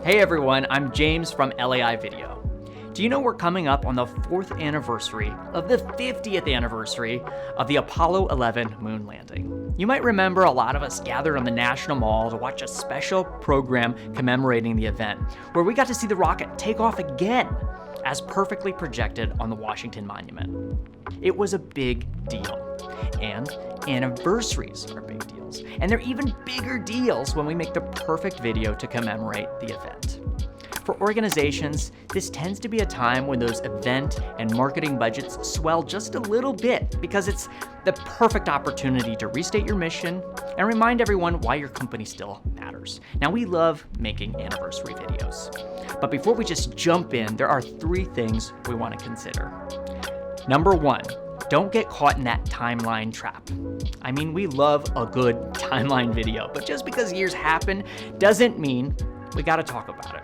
Hey everyone, I'm James from LAI Video. Do you know we're coming up on the 4th anniversary of the 50th anniversary of the Apollo 11 moon landing? You might remember a lot of us gathered on the National Mall to watch a special program commemorating the event, where we got to see the rocket take off again, as perfectly projected on the Washington Monument. It was a big deal, and anniversaries are big deals, and they're even bigger deals when we make the perfect video to commemorate the event. For organizations, this tends to be a time when those event and marketing budgets swell just a little bit because it's the perfect opportunity to restate your mission and remind everyone why your company still matters. Now, we love making anniversary videos, but before we just jump in, there are 3 things we want to consider. Number 1, don't get caught in that timeline trap. I mean, we love a good timeline video, but just because years happen doesn't mean we gotta talk about it.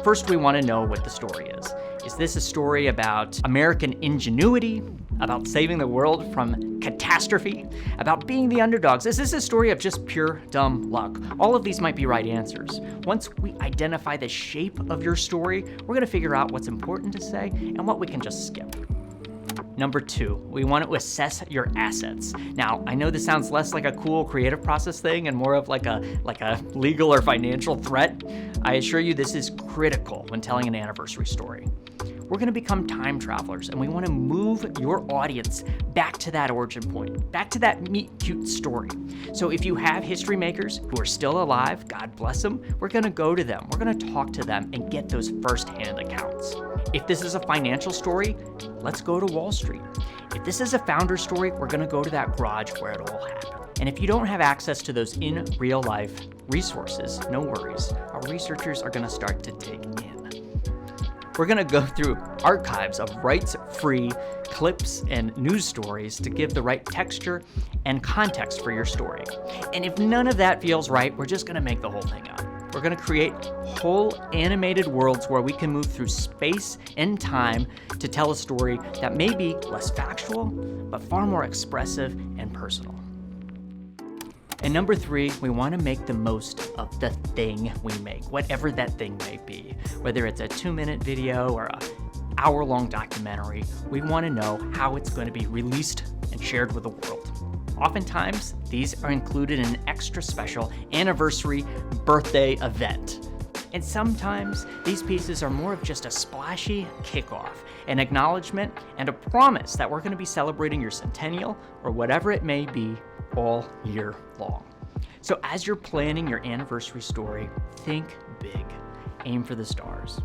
First, we wanna know what the story is. Is this a story about American ingenuity, about saving the world from catastrophe, about being the underdogs? Is this a story of just pure dumb luck? All of these might be right answers. Once we identify the shape of your story, we're gonna figure out what's important to say and what we can just skip. Number 2, we want to assess your assets. Now, I know this sounds less like a cool creative process thing and more of like a legal or financial threat. I assure you this is critical when telling an anniversary story. We're going to become time travelers, and we want to move your audience back to that origin point, back to that meet cute story. So if you have history makers who are still alive, God bless them, we're going to go to them. We're going to talk to them and get those firsthand accounts. If this is a financial story, let's go to Wall Street. If this is a founder story, we're going to go to that garage where it all happened. And if you don't have access to those in real life resources, no worries. Our researchers are going to start to dig in. We're going to go through archives of rights-free clips and news stories to give the right texture and context for your story. And if none of that feels right, we're just going to make the whole thing up. We're going to create whole animated worlds where we can move through space and time to tell a story that may be less factual, but far more expressive and personal. And number 3, we want to make the most of the thing we make, whatever that thing may be. Whether it's a 2-minute video or an hour-long documentary, we want to know how it's going to be released and shared with the world. Oftentimes, these are included in an extra special anniversary birthday event. And sometimes, these pieces are more of just a splashy kickoff, an acknowledgement, and a promise that we're going to be celebrating your centennial or whatever it may be all year long. So as you're planning your anniversary story, think big, aim for the stars.